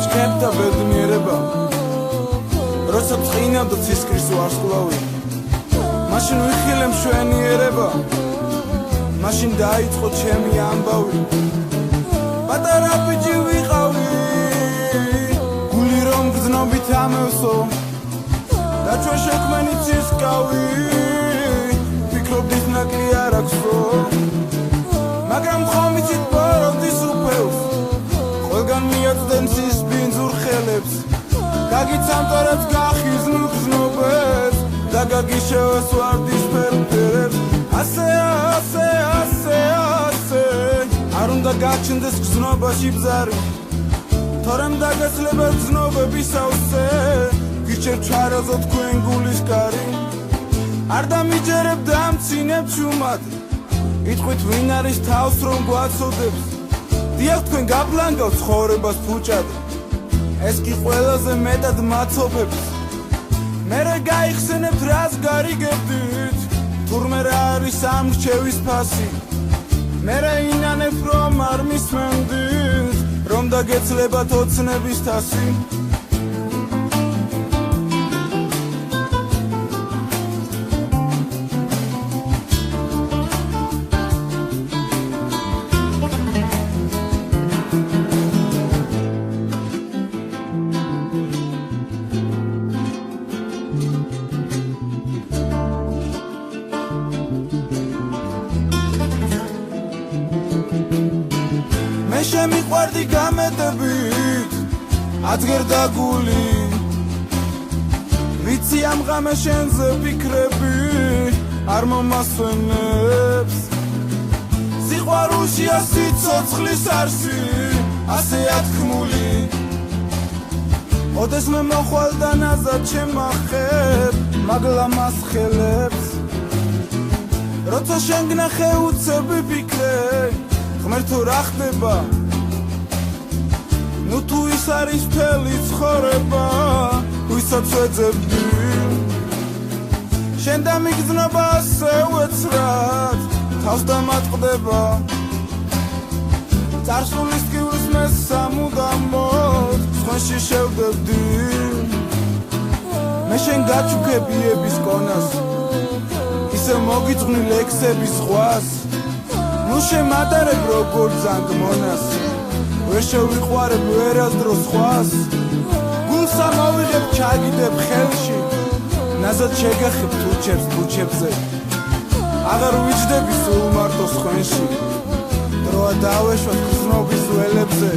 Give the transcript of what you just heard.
ჭკებდა ბედნიერება როცა წინავდა ცისკრის ვარსკვლავი მაშინ ვიხილე მშვენიერება მაშინ დაიწყო ჩემი ამბავი პატარა ბიჭი ვიყავი გული რომ გზნობით ამევსო და ჩვენ შექმენი ცისკავი ფიქრობდით ნაკლი არ აქვსო მაგრამ ხომ იცით ბოროტის უფევს ყველგან მიაწვდენ ცის ბინძურ ხელებს გაგიცამტარებს გახიზნულ გზნობებს და გაგიშევეს ვარდის ფერფერებს ასე არ უნდა გაჩნდეს გზნობაში ბზარი თორემ დაგეცლება გზნობების ავსე გიჩერ ჩარაზო თქვენ გულის კარი არ დამიჯერებ და მცინებ ჩუმად იტყვით ვინ არის თავს რომ გვაცოდებს დიახ თქვენ გაბლანგავთ ცხოვრებას ფუჭად ეს კი ყველაზე მეტად მაცოფებს მერე გაიხსენებთ რას გარიგებდით თურმე რა არის ამ რჩევის ფასი მერე ინანებ რომ არ მისმენდით რომ დაგეცლებათ ოცნების თასი შემიყვარდი გამეტებით აცგერდა გული ვიცი ამ ღამე შენზე ფიქრები არ მომასვენებს სიყვარულშია სიცოცხლის არსი ასეა თქმული ოდეს მე მოხვალდა ნაზად შემახებ მაგლა მასხელებს როცა შენ გნახე უცები ფიქრე ღმერთო რა ხდება ნუ თუ ის არის მთელი ცხოვრება ვისაც ვეძებდი შენ დამიგზნობა ასე უეცრად თავს დამატყდება წარსულის ტკივილს მე სამუდამოდ სხვენში შევდებდი მე შენ გაჩუქებიების კონას ისე მოგიძღვნი ლექსების ზღვას ნუ შემატარებ როგორ ძანგ მონას ვერ შევიყვარებ ვერასდროს სხვას გულს ამოვიღებ ჩაგიდებ ხელში ნაზად შეგახებ თუჩებზე აღარ ვიჯდები სულ მარტო სხვენში დროა დავეშვათ გზნობის ველებზე